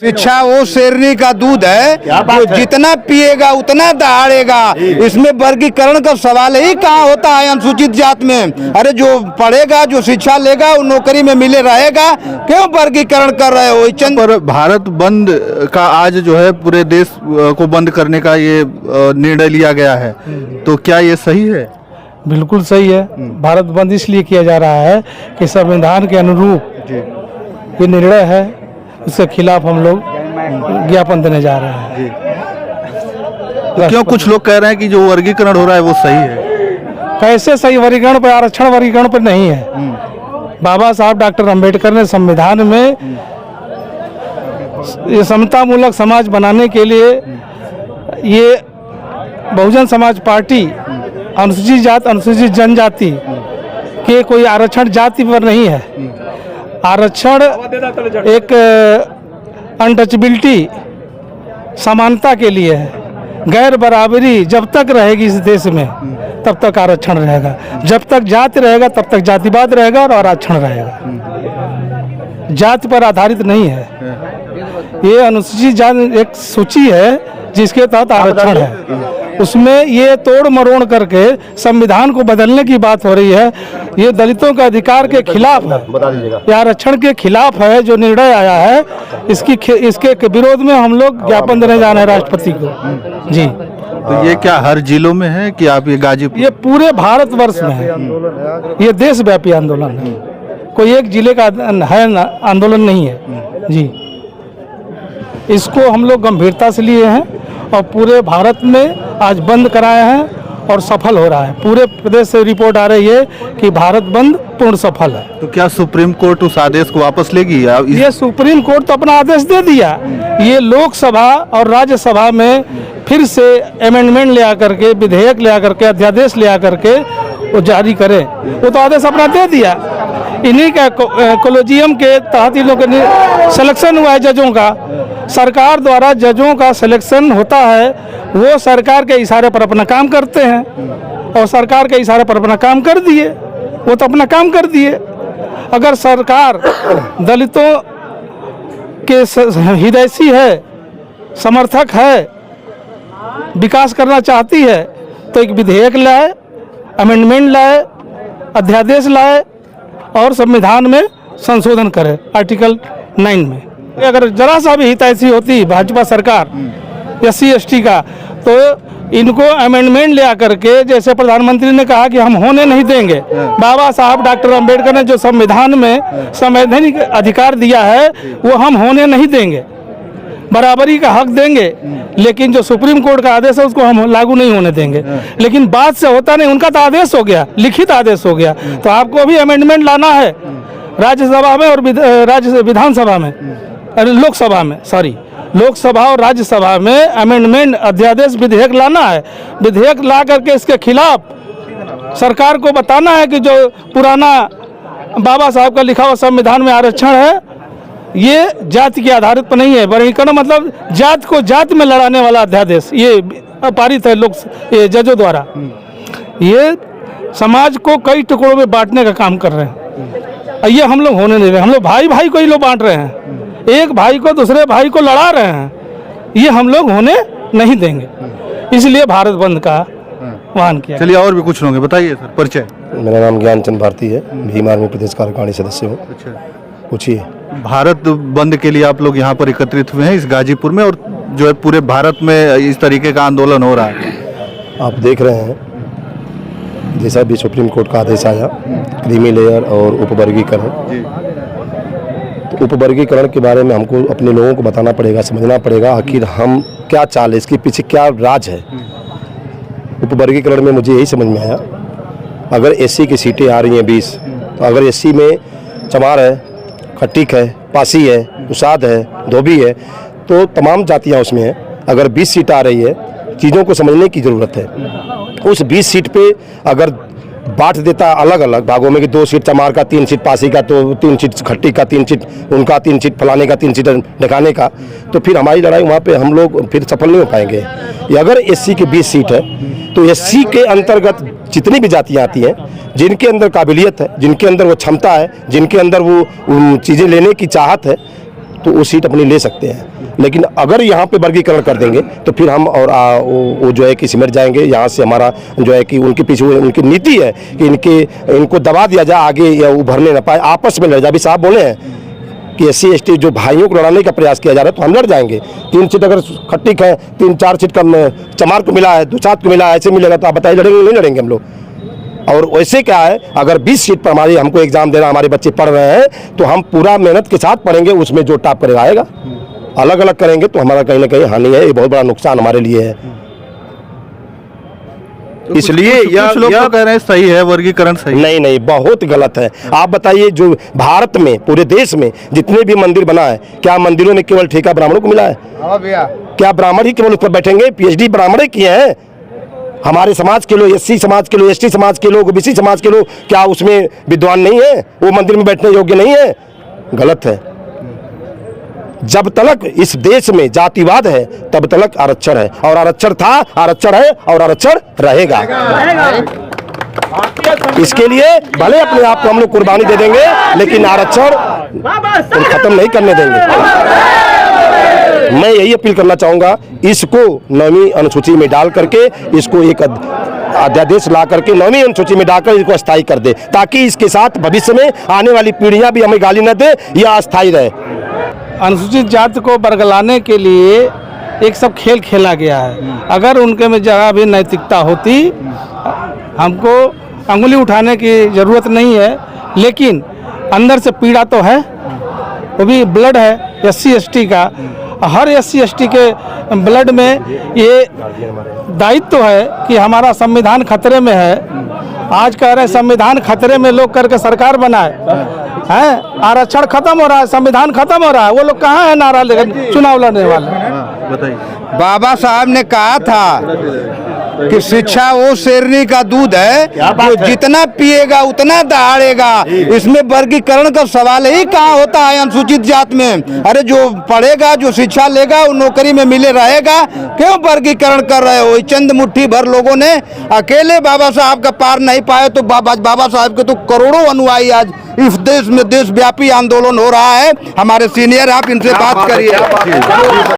शिक्षा वो शेरनी का दूध है, जो जितना पिएगा उतना दहाड़ेगा। इसमें वर्गीकरण का सवाल ही कहाँ होता है अनुसूचित जात में। अरे जो पढ़ेगा, जो शिक्षा लेगा, वो नौकरी में मिले रहेगा। क्यों वर्गीकरण कर रहे हो? पर भारत बंद का आज जो है पूरे देश को बंद करने का ये निर्णय लिया गया है, तो क्या ये सही है? बिल्कुल सही है। भारत बंद इसलिए किया जा रहा है कि संविधान के अनुरूप ये निर्णय है, उसके खिलाफ हम लोग ज्ञापन देने जा रहे हैं। तो क्यों कुछ लोग कह रहे हैं कि जो वर्गीकरण हो रहा है वो सही है? कैसे सही? वर्गीकरण पर, आरक्षण वर्गीकरण पर नहीं है। बाबा साहब डॉक्टर अंबेडकर ने संविधान में ये समतामूलक समाज बनाने के लिए ये बहुजन समाज पार्टी अनुसूचित जात, अनुसूचित जनजाति के कोई आरक्षण जाति पर नहीं है। आरक्षण एक अनटचबिलिटी, समानता के लिए है। गैर बराबरी जब तक रहेगी इस देश में तब तक आरक्षण रहेगा, जब तक जाति रहेगा तब तक जातिवाद रहेगा और आरक्षण रहेगा। जाति पर आधारित नहीं है। ये अनुसूचित जाति एक सूची है जिसके तहत आरक्षण है। उसमें ये तोड़ मरोड़ करके संविधान को बदलने की बात हो रही है। ये दलितों के अधिकार के खिलाफ है, ये आरक्षण के खिलाफ है। जो निर्णय आया है इसके विरोध में हम लोग ज्ञापन देने जा रहे हैं राष्ट्रपति को। जी। तो ये क्या हर जिलों में है कि आप ये गाजीपुर? ये पूरे भारतवर्ष में है। ये देशव्यापी आंदोलन है, कोई एक जिले का है आंदोलन नहीं है। जी, इसको हम लोग गंभीरता से लिए हैं और पूरे भारत में आज बंद कराए हैं और सफल हो रहा है। पूरे प्रदेश से रिपोर्ट आ रही है कि भारत बंद पूर्ण सफल है। तो क्या सुप्रीम कोर्ट उस आदेश को वापस लेगी? ये सुप्रीम कोर्ट तो अपना आदेश दे दिया। ये लोकसभा और राज्यसभा में फिर से अमेंडमेंट ले आकर के, विधेयक ले आकर के, अध्यादेश ले आकर के वो जारी करे। वो तो आदेश अपना दे दिया। इन्हीं का कोलेजियम के तहत इन लोगों का सिलेक्शन हुआ है जजों का। सरकार द्वारा जजों का सिलेक्शन होता है, वो सरकार के इशारे पर अपना काम करते हैं और सरकार के इशारे पर अपना काम कर दिए। वो तो अपना काम कर दिए। अगर सरकार दलितों के हितैषी है, समर्थक है, विकास करना चाहती है तो एक विधेयक लाए, अमेंडमेंट लाए, अध्यादेश लाए और संविधान में संशोधन करे आर्टिकल 9 में। अगर जरा सा भी हितैषी होती भाजपा सरकार SC ST का, तो इनको अमेंडमेंट ले आकर के, जैसे प्रधानमंत्री ने कहा कि हम होने नहीं देंगे। बाबा साहब डॉक्टर अंबेडकर ने जो संविधान में संवैधानिक अधिकार दिया है वो हम होने नहीं देंगे। बराबरी का हक देंगे, लेकिन जो सुप्रीम कोर्ट का आदेश है उसको हम लागू नहीं होने देंगे। लेकिन बात से होता नहीं, उनका तो आदेश हो गया, लिखित आदेश हो गया। तो आपको भी अमेंडमेंट लाना है राज्यसभा में और विधानसभा में, लोकसभा में, सॉरी, लोकसभा और राज्यसभा में अमेंडमेंट, अध्यादेश, विधेयक लाना है। विधेयक ला करके इसके खिलाफ सरकार को बताना है कि जो पुराना बाबा साहब का लिखा हुआ संविधान में आरक्षण है ये जाति के आधारित पर नहीं है। वर्गीकरण मतलब जात को जात में लड़ाने वाला अध्यादेश ये पारित है ये जजों द्वारा। ये समाज को कई टुकड़ों में बांटने का काम कर रहे हैं। ये हम लोग होने नहीं रहे। हम लोग भाई भाई को ही लोग बांट रहे हैं, एक भाई को दूसरे भाई को लड़ा रहे हैं। ये हम लोग होने नहीं देंगे, इसलिए भारत बंद का आह्वान किया। चलिए और भी कुछ लोग बताइए सर, परिचय। मेरा नाम ज्ञानचंद भारती है, भीम आर्मी प्रदेश कार्यकारिणी सदस्य हूँ। अच्छा, पूछिए। भारत बंद के लिए आप लोग यहाँ पर एकत्रित हुए हैं इस गाजीपुर में, और जो है पूरे भारत में इस तरीके का आंदोलन हो रहा है। आप देख रहे हैं जैसा भी सुप्रीम कोर्ट का आदेश आया, क्रीमी लेयर और उपवर्गीकरण, तो उपवर्गीकरण के बारे में हमको अपने लोगों को बताना पड़ेगा, समझना पड़ेगा आखिर हम क्या चाल है, इसके पीछे क्या राज है। उपवर्गीकरण में मुझे यही समझ में आया, अगर SC की सीटें आ रही हैं 20, तो अगर SC में चमार है, खट्टिक है, पासी है, उसाद है, धोबी है, तो तमाम जातियां उसमें हैं। अगर 20 सीट आ रही है, चीज़ों को समझने की ज़रूरत है। उस 20 सीट पे अगर बांट देता अलग अलग भागों में कि 2 सीट चमार का, 3 सीट पासी का, तो 3 सीट खट्टी का, 3 सीट उनका, 3 सीट फलाने का, 3 सीट ढकाने का, तो फिर हमारी लड़ाई वहाँ पे हम लोग फिर सफल नहीं हो पाएंगे। या अगर SC की 20 सीट है तो SC के अंतर्गत जितनी भी जातियाँ आती हैं, जिनके अंदर काबिलियत है, जिनके अंदर वो क्षमता है, जिनके अंदर वो चीज़ें लेने की चाहत है, तो वो सीट अपनी ले सकते हैं। लेकिन अगर यहाँ पे वर्गीकरण कर देंगे तो फिर हम और वो जो है कि सिमट जाएंगे। यहाँ से हमारा जो है कि उनके पीछे उनकी नीति है कि इनको दबा दिया जाए, आगे या उभरने न पाए, आपस में लड़ जाए। अभी साहब बोले हैं कि SC/ST जो भाइयों को लड़ाने का प्रयास किया जा रहा है, तो हम लड़ जाएंगे। 3 सीट अगर खट्टी है, 3-4 सीट कम चमार को मिला है, 2-7 को मिला है, ऐसे मिलेगा तो आप बताइए लड़ेंगे नहीं लड़ेंगे हम लोग। और वैसे क्या है, अगर 20 सीट पर हमारी हमको एग्जाम देना, हमारे बच्चे पढ़ रहे हैं, तो हम पूरा मेहनत के साथ पढ़ेंगे, उसमें जो टॉप करेगा आएगा। अलग अलग करेंगे तो हमारा कहीं ना कहीं हानि है, ये बहुत बड़ा नुकसान हमारे लिए है। इसलिए कुछ लोग तो कह रहे हैं सही है, वर्गीकरण सही। नहीं नहीं, बहुत गलत है। आप बताइए, जो भारत में पूरे देश में जितने भी मंदिर बना है, क्या मंदिरों में केवल ठेका ब्राह्मणों को मिला है? क्या ब्राह्मण ही केवल उस पर बैठेंगे? PhD ब्राह्मण ही किए हैं। हमारे समाज के लोग, SC समाज के लोग, ST समाज के लोग, OBC समाज के लोग, क्या उसमें विद्वान नहीं है? वो मंदिर में बैठने योग्य नहीं है? गलत है। जब तक इस देश में जातिवाद है तब तक आरक्षण है, और आरक्षण था, आरक्षण है और आरक्षण रहेगा। इसके लिए भले अपने आप को हम लोग कुर्बानी दे देंगे, लेकिन आरक्षण खत्म नहीं करने देंगे। मैं यही अपील करना चाहूँगा, इसको 9वीं अनुसूची में डाल करके, इसको एक अध्यादेश ला करके 9वीं अनुसूची में डालकर इसको अस्थायी कर दे, ताकि इसके साथ भविष्य में आने वाली पीढ़ियां भी हमें गाली न दे, यह अस्थायी रहे। अनुसूचित जाति को बरगलाने के लिए एक सब खेल खेला गया है। अगर उनके में जगह भी नैतिकता होती, हमको अंगुली उठाने की ज़रूरत नहीं है, लेकिन अंदर से पीड़ा तो है, वो भी ब्लड है SC/ST का। हर SC/ST के ब्लड में ये दायित्व है कि हमारा संविधान खतरे में है। आज कह रहे हैं संविधान खतरे में लोग करके सरकार बनाए हैं, आरक्षण खत्म हो रहा है, संविधान खत्म हो रहा है, वो लोग कहाँ है नारा लेकर चुनाव लड़ने वाले? बताइए। बाबा साहब ने कहा था कि शिक्षा वो शेरनी का दूध है, जो जितना पिएगा उतना दहाड़ेगा। इसमें वर्गीकरण का सवाल ही कहाँ होता है अनुसूचित जात में? अरे जो पढ़ेगा, जो शिक्षा लेगा, वो नौकरी में मिले रहेगा। क्यों वर्गीकरण कर रहे हो? चंद मुट्ठी भर लोगों ने अकेले बाबा साहब का पार नहीं पाए, तो बाबा साहब के तो करोड़ों अनुयायी आज इस देश में देशव्यापी आंदोलन हो रहा है। हमारे सीनियर, आप इनसे बात करिए।